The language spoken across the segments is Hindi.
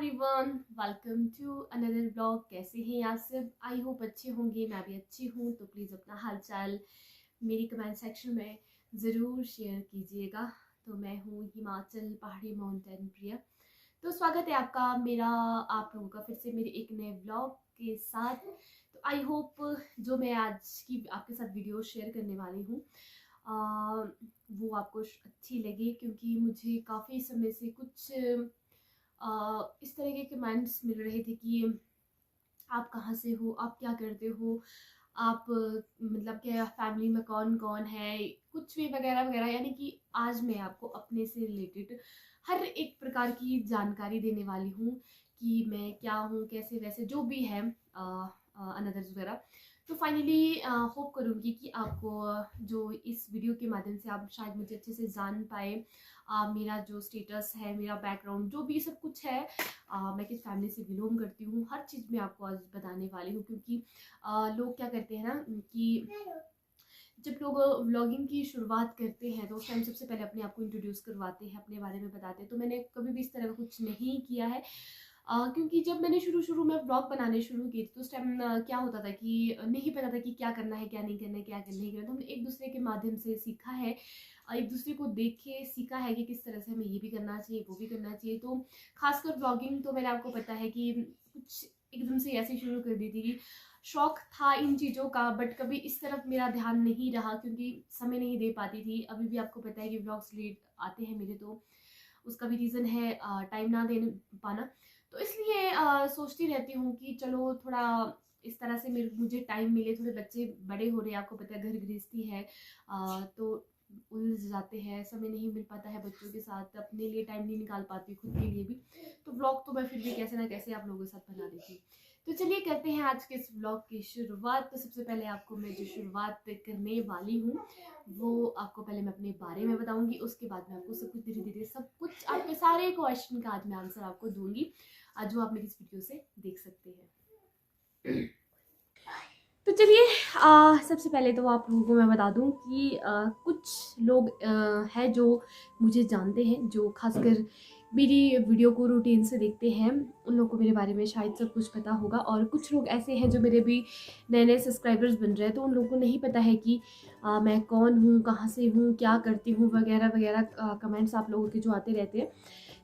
Everyone, welcome to another blog. कैसे हैं आप सब? आई होप अच्छे होंगे। मैं भी अच्छी हूँ। तो प्लीज़ अपना हालचाल मेरी कमेंट सेक्शन में ज़रूर शेयर कीजिएगा। तो मैं हूँ हिमाचल पहाड़ी माउंटेन प्रिया। तो स्वागत है आपका मेरा आप लोगों का फिर से मेरे एक नए ब्लॉग के साथ। तो आई होप जो मैं आज की आपके साथ वीडियो शेयर करने वाली हूँ वो आपको अच्छी लगे, क्योंकि मुझे काफ़ी समय से कुछ इस तरह के कमेंट्स मिल रहे थे कि आप कहाँ से हो, आप क्या करते हो, आप मतलब क्या फैमिली में कौन कौन है, कुछ भी वगैरह वगैरह। यानी कि आज मैं आपको अपने से रिलेटेड हर एक प्रकार की जानकारी देने वाली हूँ कि मैं क्या हूँ, कैसे वैसे जो भी है अनदर्स वगैरह। तो फाइनली होप करूँगी कि आपको जो इस वीडियो के माध्यम से आप शायद मुझे अच्छे से जान पाए। मेरा जो स्टेटस है, मेरा बैकग्राउंड, जो भी सब कुछ है, मैं किस फैमिली से बिलोंग करती हूँ, हर चीज़ मैं आपको आज बताने वाली हूँ। क्योंकि लोग क्या करते हैं ना कि जब लोग व्लॉगिंग की शुरुआत करते हैं तो उस टाइम सबसे पहले अपने आप को इंट्रोड्यूस करवाते हैं, अपने बारे में बताते हैं। तो मैंने कभी भी इस तरह का कुछ नहीं किया है, क्योंकि जब मैंने शुरू में व्लॉग बनाने शुरू किए तो उस टाइम क्या होता था कि नहीं पता था कि क्या करना है, क्या नहीं करना है, क्या नहीं करना। तो हमने एक दूसरे के माध्यम से सीखा है, एक दूसरे को देख के सीखा है कि किस तरह से हमें ये भी करना चाहिए, वो भी करना चाहिए। तो खासकर व्लॉगिंग तो मैंने आपको पता है कि कुछ एकदम से ऐसे शुरू कर दी थी कि शौक था इन चीज़ों का, बट कभी इस तरफ मेरा ध्यान नहीं रहा क्योंकि समय नहीं दे पाती थी। अभी भी आपको पता है कि व्लॉग्स लेट आते हैं मेरे, तो उसका भी रीज़न है टाइम ना दे पाना। तो इसलिए सोचती रहती हूँ कि चलो थोड़ा इस तरह से मुझे टाइम मिले। थोड़े बच्चे बड़े हो रहे हैं, आपको पता है घर गृहस्थी है, तो उलझ जाते हैं, समय नहीं मिल पाता है बच्चों के साथ, अपने लिए टाइम नहीं निकाल पाती, खुद के लिए भी। तो व्लॉग तो मैं फिर भी कैसे ना कैसे आप लोगों के साथ बना देती। तो चलिए करते हैं आज के इस व्लॉग की शुरुआत। तो सबसे पहले आपको मैं जो शुरुआत करने वाली हूँ वो आपको पहले मैं अपने बारे में बताऊंगी, उसके बाद मैं आपको सब कुछ धीरे धीरे सब कुछ आपके सारे क्वेश्चन का आज मैं आंसर आपको दूंगी, आज जो आप मेरी इस वीडियो से देख सकते हैं। तो चलिए सबसे पहले तो आप लोगों को मैं बता दूं कि कुछ लोग हैं जो मुझे जानते हैं, जो खासकर मेरी वीडियो को रूटीन से देखते हैं, उन लोगों को मेरे बारे में शायद सब कुछ पता होगा। और कुछ लोग ऐसे हैं जो मेरे भी नए नए सब्सक्राइबर्स बन रहे हैं, तो उन लोगों को नहीं पता है कि मैं कौन हूँ, कहाँ से हूँ, क्या करती हूँ वगैरह वगैरह। कमेंट्स आप लोगों के जो आते रहते हैं।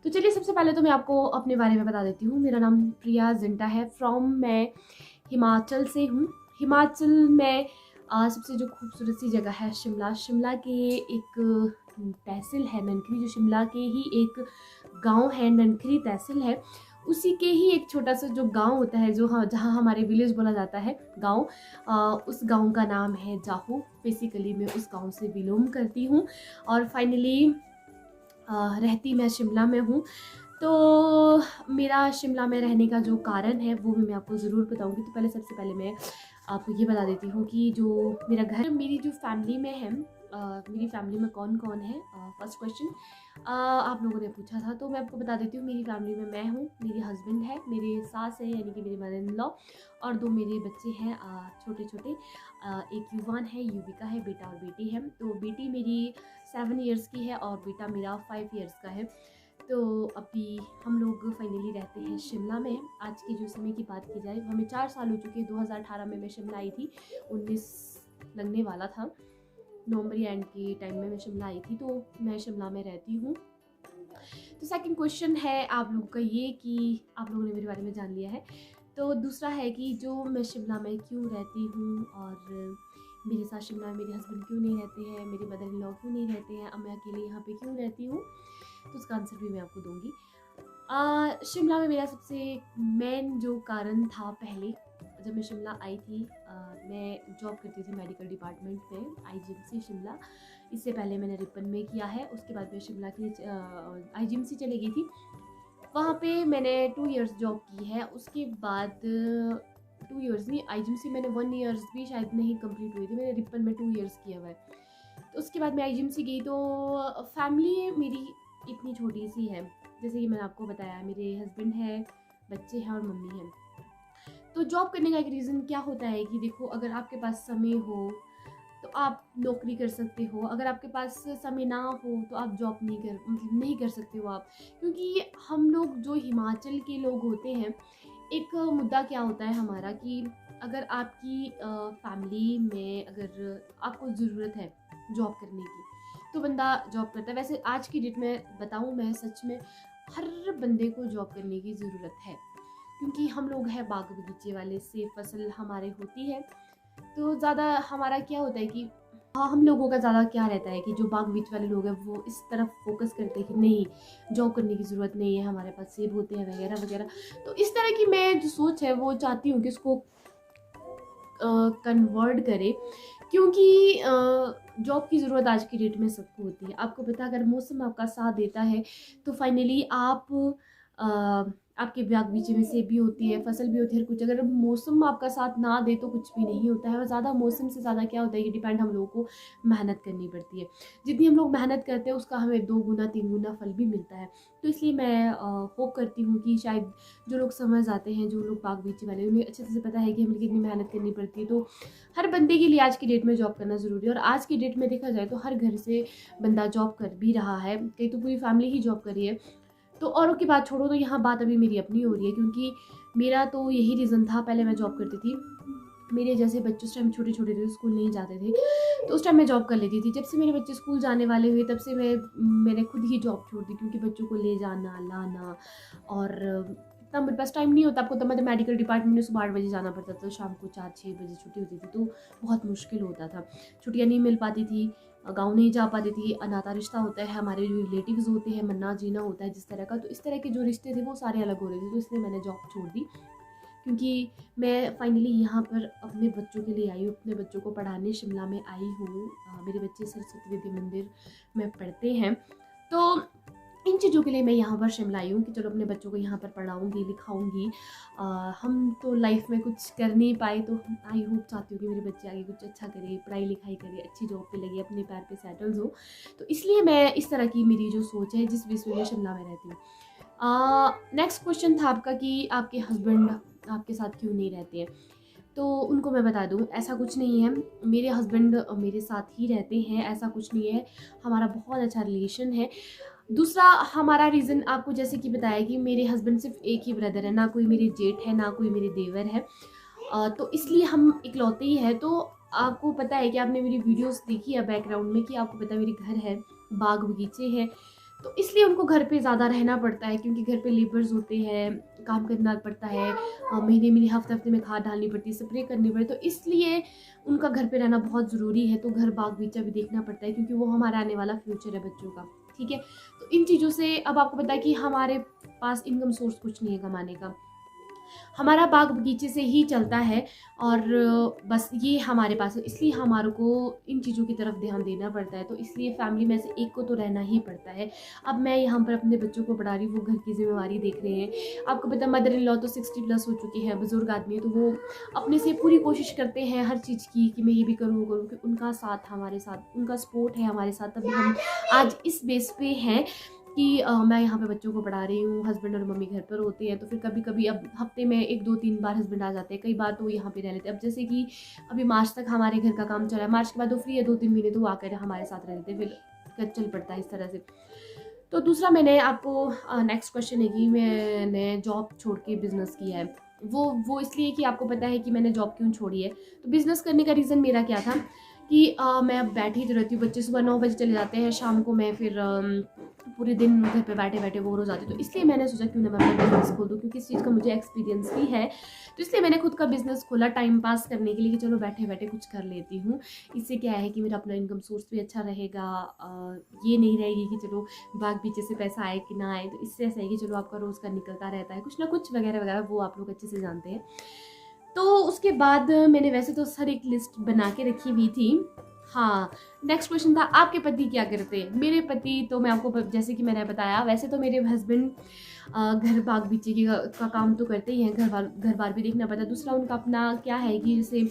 तो चलिए सबसे पहले तो मैं आपको अपने बारे में बता देती हूँ। मेरा नाम प्रिया जिंटा है। मैं हिमाचल से हूँ। हिमाचल में सबसे जो खूबसूरत सी जगह है शिमला। शिमला के एक तहसील है ननखरी, जो शिमला के ही एक गांव है, ननखरी तहसील है, उसी के ही एक छोटा सा जो गांव होता है, जो जहाँ हमारे विलेज बोला जाता है गांव, उस गांव का नाम है जाहू। बेसिकली मैं उस गांव से बिलोंग करती हूँ और फाइनली रहती मैं शिमला में हूँ। तो मेरा शिमला में रहने का जो कारण है वो भी मैं आपको ज़रूर बताऊंगी। तो पहले सबसे पहले मैं आपको ये बता देती हूँ कि जो मेरा घर, मेरी जो फैमिली में है, मेरी फैमिली में कौन कौन है। फर्स्ट क्वेश्चन आप लोगों ने पूछा था, तो मैं आपको बता देती हूँ। मेरी फैमिली में मैं हूँ, मेरी हस्बैंड है, मेरे सास है यानी कि मेरी मदर इन लॉ, और दो मेरे बच्चे हैं छोटे छोटे। एक युवान है, युविका है, बेटा और बेटी है। तो बेटी मेरी 7 इयर्स की है और बेटा मेरा 5 इयर्स का है। तो अभी हम लोग फाइनली रहते हैं शिमला में। आज के जो समय की बात की जाए, हमें 4 साल हो चुके हैं। 2018 में मैं शिमला आई थी, 19 लगने वाला था, नवंबर एंड के टाइम में मैं शिमला आई थी। तो मैं शिमला में रहती हूँ। तो सेकंड क्वेश्चन है आप लोगों का ये कि आप लोगों ने मेरे बारे में जान लिया है। तो दूसरा है कि जो मैं शिमला में क्यों रहती हूँ और मेरे साथ शिमला में मेरे हस्बैंड क्यों नहीं रहते हैं, मेरे मदर इन लॉ क्यों नहीं रहते हैं, अब मैं अकेले यहाँ पे क्यों रहती हूँ। तो उसका आंसर भी मैं आपको दूंगी। शिमला में मेरा सबसे मेन जो कारण था, पहले जब मैं शिमला आई थी, मैं जॉब करती थी मेडिकल डिपार्टमेंट में, आईजीएमसी शिमला। इससे पहले मैंने रिपन में किया है, उसके बाद मैं शिमला की आईजीएमसी चली गई थी। वहाँ पे मैंने 2 इयर्स जॉब की है। उसके बाद 2 इयर्स नहीं, आईजीएमसी मैंने 1 इयर्स भी शायद नहीं कंप्लीट हुई थी, मैंने रिपन में 2 इयर्स किया हुआ है। तो उसके बाद मैं आईजीएमसी गई। तो फैमिली मेरी इतनी छोटी सी है, जैसे कि मैंने आपको बताया, मेरे हस्बैंड है, बच्चे हैं और मम्मी हैं। तो जॉब करने का एक रीज़न क्या होता है कि देखो, अगर आपके पास समय हो तो आप नौकरी कर सकते हो। अगर आपके पास समय ना हो तो आप जॉब नहीं कर सकते हो आप। क्योंकि हम लोग जो हिमाचल के लोग होते हैं, एक मुद्दा क्या होता है हमारा कि अगर आपकी फैमिली में अगर आपको ज़रूरत है जॉब करने की, तो बंदा जॉब करता है। वैसे आज की डेट में बताऊँ, मैं सच में हर बंदे को जॉब करने की ज़रूरत है, क्योंकि हम लोग हैं बाग बगीचे वाले, से फसल हमारे होती है। तो ज़्यादा हमारा क्या होता है कि हाँ, हम लोगों का ज़्यादा क्या रहता है कि जो बाग बीच वाले लोग हैं वो इस तरफ फोकस करते हैं कि नहीं, जॉब करने की ज़रूरत नहीं है, हमारे पास सेब होते हैं वगैरह वगैरह। तो इस तरह की मैं जो सोच है वो चाहती हूँ कि उसको कन्वर्ट करे, क्योंकि जॉब की ज़रूरत आज की डेट में सबको होती है। आपको पता है, अगर मौसम आपका साथ देता है तो फाइनली आप आपके बाग बगीचे में सेब भी होती है, फसल भी होती है, कुछ अगर मौसम आपका साथ ना दे तो कुछ भी नहीं होता है। और ज़्यादा मौसम से ज़्यादा क्या होता है कि डिपेंड हम लोगों को मेहनत करनी पड़ती है। जितनी हम लोग मेहनत करते हैं उसका हमें 2 गुना 3 गुना फल भी मिलता है। तो इसलिए मैं होप करती हूँ कि शायद जो लोग समझ आते हैं, जो लोग बाग बगीचे वाले, उन्हें अच्छे से पता है कि हमें कितनी मेहनत करनी पड़ती है। तो हर बंदे के लिए आज की डेट में जॉब करना ज़रूरी है। और आज की डेट में देखा जाए तो हर घर से बंदा जॉब कर भी रहा है, कई तो पूरी फैमिली ही जॉब कर रही है। तो औरों की बात छोड़ो, तो यहाँ बात अभी मेरी अपनी हो रही है, क्योंकि मेरा तो यही रीज़न था। पहले मैं जॉब करती थी, मेरे जैसे बच्चे उस टाइम छोटे-छोटे थे, स्कूल नहीं जाते थे, तो उस टाइम मैं जॉब कर लेती थी। जब से मेरे बच्चे स्कूल जाने वाले हुए तब से मैंने खुद ही जॉब छोड़ दी, क्योंकि बच्चों को ले जाना, लाना और इतना मेरे पास टाइम नहीं होता। आपको तो मेडिकल डिपार्टमेंट में सुबह 8 बजे जाना पड़ता था, शाम को 4-6 बजे छुट्टी होती थी, तो बहुत मुश्किल होता था। छुट्टियाँ नहीं मिल पाती थी, गाँव नहीं जा पाती थी, अनाता रिश्ता होता है, हमारे जो रिलेटिव्स होते हैं, मरना-जीना होता है जिस तरह का, तो इस तरह के जो रिश्ते थे वो सारे अलग हो रहे थे। तो इसलिए मैंने जॉब छोड़ दी, क्योंकि मैं फाइनली यहाँ पर अपने बच्चों के लिए आई हूँ, अपने बच्चों को पढ़ाने शिमला में आई हूँ। मेरे बच्चे सरस्वती विद्या मंदिर में पढ़ते हैं, तो इन चीज़ों के लिए मैं यहाँ पर शिमला आई हूँ कि चलो अपने बच्चों को यहाँ पर पढ़ाऊँगी, लिखाऊँगी। हम तो लाइफ में कुछ कर नहीं पाए, तो आई होप चाहती हूँ कि मेरे बच्चे आगे कुछ अच्छा करें, पढ़ाई लिखाई करें, अच्छी जॉब पे लगे, अपने पैर पे सेटल्स हो। तो इसलिए मैं इस तरह की मेरी जो सोच है, जिस बेस पे मैं शिमला में रहती हूँ। नेक्स्ट क्वेश्चन था आपका कि आपके हस्बैंड आपके साथ क्यों नहीं रहते हैं। तो उनको मैं बता दूँ, ऐसा कुछ नहीं है, मेरे हस्बैंड मेरे साथ ही रहते हैं, ऐसा कुछ नहीं है, हमारा बहुत अच्छा रिलेशन है। दूसरा हमारा रीज़न आपको जैसे कि बताया कि मेरे हस्बैंड सिर्फ एक ही ब्रदर है, ना कोई मेरे जेठ है, ना कोई मेरे देवर है। तो इसलिए हम इकलौते ही हैं। तो आपको पता है कि आपने मेरी वीडियोस देखी है बैकग्राउंड में, कि आपको पता है मेरे घर है, बाग बगीचे हैं, तो इसलिए उनको घर पे ज़्यादा रहना पड़ता है, क्योंकि घर पे लेबर्स होते हैं, काम करना पड़ता है, महीने हफ्ते में खाद डालनी पड़ती है, स्प्रे करनी पड़ती है, तो इसलिए उनका घर पे रहना बहुत ज़रूरी है। तो घर बाग बगीचा भी देखना पड़ता है, क्योंकि वो हमारा आने वाला फ्यूचर है बच्चों का, ठीक है। तो इन चीज़ों से अब आपको पता है कि हमारे पास इनकम सोर्स कुछ नहीं है कमाने का, हमारा बाग बगीचे से ही चलता है, और बस ये हमारे पास है, इसलिए हमारे को इन चीज़ों की तरफ ध्यान देना पड़ता है। तो इसलिए फैमिली में से एक को तो रहना ही पड़ता है। अब मैं यहाँ पर अपने बच्चों को पढ़ा रही हूँ, वो घर की जिम्मेवारी देख रहे हैं। आपको पता है मदर इन लॉ तो 60+ हो चुके हैं, बुजुर्ग आदमी है, तो वो अपने से पूरी कोशिश करते हैं हर चीज़ की कि मैं ये भी करूँ वो करूँ, कि उनका साथ हमारे साथ, उनका सपोर्ट है हमारे साथ, तभी हम आज इस बेस पे हैं कि मैं यहाँ पे बच्चों को पढ़ा रही हूँ। हस्बैंड और मम्मी घर पर होते हैं, तो फिर कभी-कभी अब हफ्ते में 1-2-3 बार हस्बैंड आ जाते हैं, कई बार तो वो यहाँ पे रह लेते हैं। अब जैसे कि अभी मार्च तक हमारे घर का काम चल रहा है, मार्च के बाद वो फ्री है 2-3 महीने, तो वो आकर हमारे साथ रह लेते हैं, फिर घर चल पड़ता है इस तरह से। तो दूसरा मैंने आपको नेक्स्ट क्वेश्चन है कि मैंने जॉब छोड़ के बिज़नेस किया है। वो इसलिए कि आपको पता है कि मैंने जॉब क्यों छोड़ी है। तो बिज़नेस करने का रीज़न मेरा क्या था कि मैं अब बैठी तो रहती हूँ, बच्चे सुबह 9 बजे चले जाते हैं, शाम को मैं फिर पूरे दिन घर पे बैठे-बैठे बोर हो जाती हूँ। तो इसलिए मैंने सोचा क्यों ना मैं अपना बिज़नेस खोल दूँ, क्योंकि इस चीज़ का मुझे एक्सपीरियंस भी है। तो इसलिए मैंने खुद का बिज़नेस खोला टाइम पास करने के लिए, कि चलो बैठे-बैठे कुछ कर लेती हूँ। इससे क्या है कि मेरा अपना इनकम सोर्स भी अच्छा रहेगा। ये नहीं रहेगी कि चलो बाग बगीचे से पैसा आए कि ना आए, तो इससे ऐसा है कि चलो आपका रोज़ का निकलता रहता है कुछ ना कुछ वगैरह-वगैरह, वो आप लोग अच्छे से जानते हैं। तो उसके बाद मैंने वैसे तो सर एक लिस्ट बना के रखी हुई थी। हाँ, नेक्स्ट क्वेश्चन था आपके पति क्या करते हैं? मेरे पति तो मैं आपको जैसे कि मैंने बताया, वैसे तो मेरे हस्बैंड घर बाग बगीचे का काम तो करते ही हैं, घर बार भी देखना पड़ता है। दूसरा उनका अपना क्या है कि जैसे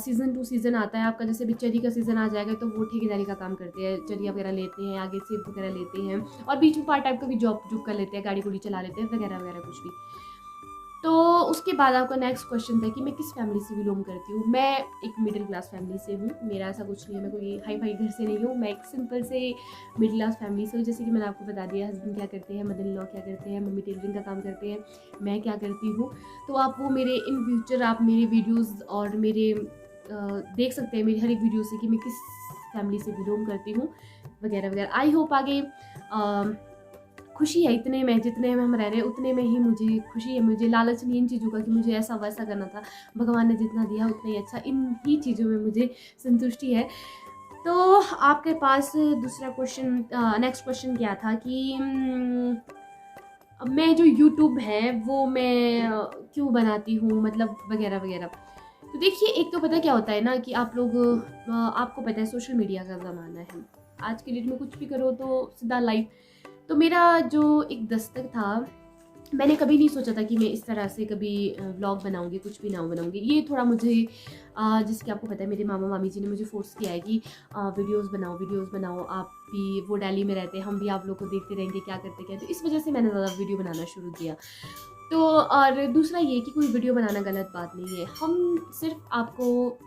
सीज़न टू सीज़न आता है आपका, जैसे अभी चरी का सीज़न आ जाएगा तो वो ठेकेदारी का काम करते हैं, चरिया वगैरह लेते हैं, आगे सेब वगैरह लेते हैं, और बीच में पार्ट टाइम का भी जॉब कर लेते हैं, गाड़ी गुड़ी चला लेते हैं वगैरह वगैरह कुछ भी। तो उसके बाद आपका नेक्स्ट क्वेश्चन था कि मैं किस फैमिली से बिलोंग करती हूँ। मैं एक मिडिल क्लास फैमिली से हूँ, मेरा ऐसा कुछ नहीं है, मैं कोई हाई फाई घर से नहीं हूँ, मैं एक सिंपल से मिडिल क्लास फैमिली से हूँ। जैसे कि मैंने आपको बता दिया, हस्बैंड क्या करते हैं, मदर इन लॉ क्या करते हैं, मम्मी टेलरिंग का काम करते हैं, मैं क्या करती हूँ। तो आप वो मेरे इन फ्यूचर आप मेरे वीडियोज़ और मेरे देख सकते हैं मेरी हर एक वीडियो से कि मैं किस फैमिली से बिलोंग करती हूँ वगैरह वगैरह। आई होप आगे खुशी है, इतने में जितने में हम रह रहे हैं उतने में ही मुझे खुशी है। मुझे लालच नहीं इन चीज़ों का कि मुझे ऐसा वैसा करना था, भगवान ने जितना दिया उतना ही अच्छा, इन ही चीज़ों में मुझे संतुष्टि है। तो आपके पास दूसरा क्वेश्चन, नेक्स्ट क्वेश्चन क्या था कि मैं जो यूट्यूब है वो मैं क्यों बनाती हूँ, मतलब वगैरह वगैरह। तो देखिए, एक तो पता क्या होता है ना कि आप लोग आपको पता है सोशल मीडिया का ज़माना है, आज के डेट में कुछ भी करो तो सीधा लाइव। तो मेरा जो एक दस्तक था, मैंने कभी नहीं सोचा था कि मैं इस तरह से कभी व्लॉग बनाऊंगी, कुछ भी ना बनाऊंगी। ये थोड़ा मुझे जैसे कि आपको पता है मेरे मामा मामी जी ने मुझे फोर्स किया है कि वीडियोस बनाओ, आप भी वो दिल्ली में रहते हैं, हम भी आप लोग को देखते रहेंगे क्या करते क्या। तो इस वजह से मैंने ज़्यादा वीडियो बनाना शुरू किया। तो और दूसरा ये कि कोई वीडियो बनाना गलत बात नहीं है, हम सिर्फ आपको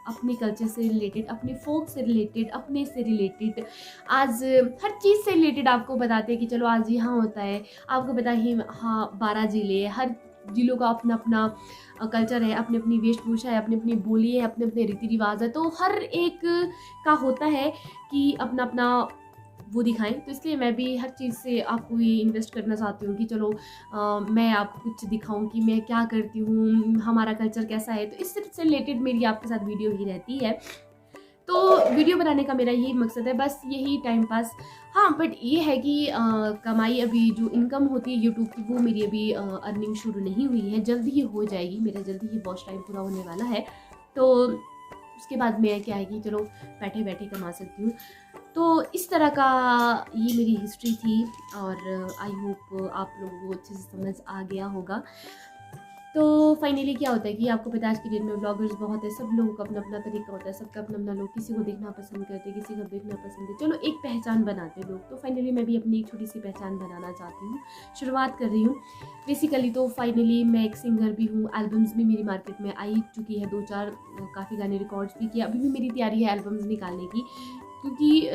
अपने कल्चर से रिलेटेड, अपने फोक से रिलेटेड, अपने से रिलेटेड, आज हर चीज़ से रिलेटेड आपको बताते हैं कि चलो आज यहाँ होता है। आपको पता ही, हाँ 12 ज़िले है, हर ज़िलों का अपना अपना कल्चर है, अपनी अपनी वेशभूषा है, अपनी अपनी बोली है, अपने अपने रीति रिवाज है। तो हर एक का होता है कि अपना अपना वो दिखाएं। तो इसलिए मैं भी हर चीज़ से आपको ये इन्वेस्ट करना चाहती हूँ कि चलो मैं आपको कुछ दिखाऊं कि मैं क्या करती हूँ, हमारा कल्चर कैसा है। तो इससे रिलेटेड मेरी आपके साथ वीडियो ही रहती है। तो वीडियो बनाने का मेरा यही मकसद है, बस यही टाइम पास। हाँ, बट ये है कि कमाई, अभी जो इनकम होती है यूट्यूब की, वो मेरी अभी अर्निंग शुरू नहीं हुई है, जल्दी ही हो जाएगी, मेरा जल्दी ही वॉच टाइम पूरा होने वाला है। तो उसके बाद मैं क्या है कि चलो बैठे बैठे कमा सकती हूँ। तो इस तरह का ये मेरी हिस्ट्री थी, और आई होप आप लोगों को अच्छे से समझ आ गया होगा। तो फाइनली क्या होता है कि आपको पता है आज की डेट में ब्लॉगर्स बहुत है, सब लोगों का अपना अपना तरीका होता है, सबका अपना अपना, लोग किसी को देखना पसंद करते हैं, किसी को देखना पसंद है, चलो एक पहचान बनाते हैं लोग। तो फाइनली मैं भी अपनी एक छोटी सी पहचान बनाना चाहती हूँ, शुरुआत कर रही हूँ बेसिकली। तो फाइनली मैं एक सिंगर भी हूँ, एल्बम्स भी मेरी मार्केट में आई चुकी है, 2-4 काफ़ी गाने रिकॉर्ड्स भी किए। अभी भी मेरी तैयारी है एल्बम्स निकालने की, क्योंकि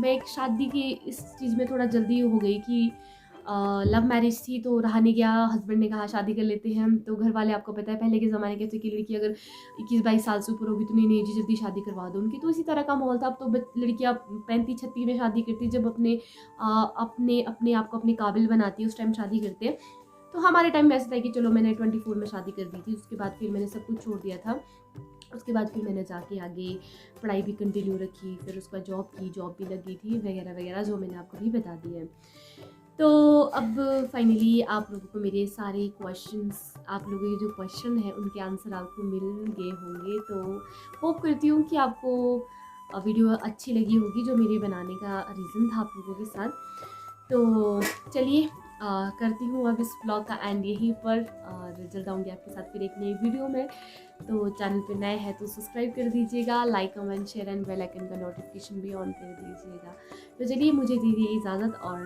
मैं एक शादी की इस चीज़ में थोड़ा जल्दी हो गई कि लव मैरिज थी तो रहा नहीं गया, हस्बैंड ने कहा शादी कर लेते हैं। तो घर वाले, आपको पता है पहले के ज़माने के थे कि लड़की अगर 21-22 साल से ऊपर होगी तो नहीं जी जल्दी शादी करवा दो उनकी। तो इसी तरह का माहौल था। अब तो लड़कियाँ 35-36 में शादी करती, जब अपने आप को अपने काबिल बनाती है उस टाइम शादी करते हैं। तो हमारे टाइम में ऐसा था कि चलो मैंने 24 में शादी कर दी थी, उसके बाद फिर मैंने सब कुछ छोड़ दिया था। उसके बाद फिर मैंने जाके आगे पढ़ाई भी कंटिन्यू रखी, फिर उसका जॉब भी लगी थी वगैरह वगैरह, जो मैंने आपको भी बता दी है। तो अब फाइनली आप लोगों को मेरे सारे क्वेश्चंस, आप लोगों के जो क्वेश्चन हैं उनके आंसर आपको मिल गए होंगे। तो होप करती हूँ कि आपको वीडियो अच्छी लगी होगी, जो मेरे बनाने का रीज़न था आप लोगों के साथ। तो चलिए करती हूँ अब इस ब्लॉग का एंड यहीं पर, और जल्द आऊँगी आपके साथ फिर एक नई वीडियो में। तो चैनल पे नए हैं तो सब्सक्राइब कर दीजिएगा, like comment share and bell icon का नोटिफिकेशन भी ऑन कर दीजिएगा। तो चलिए मुझे दीजिए इजाज़त, और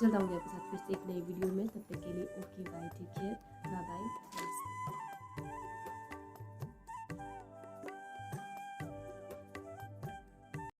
जल्द आऊँगी आपके साथ फिर से एक नई वीडियो में। तब तक के लिए okay bye, take care, bye bye.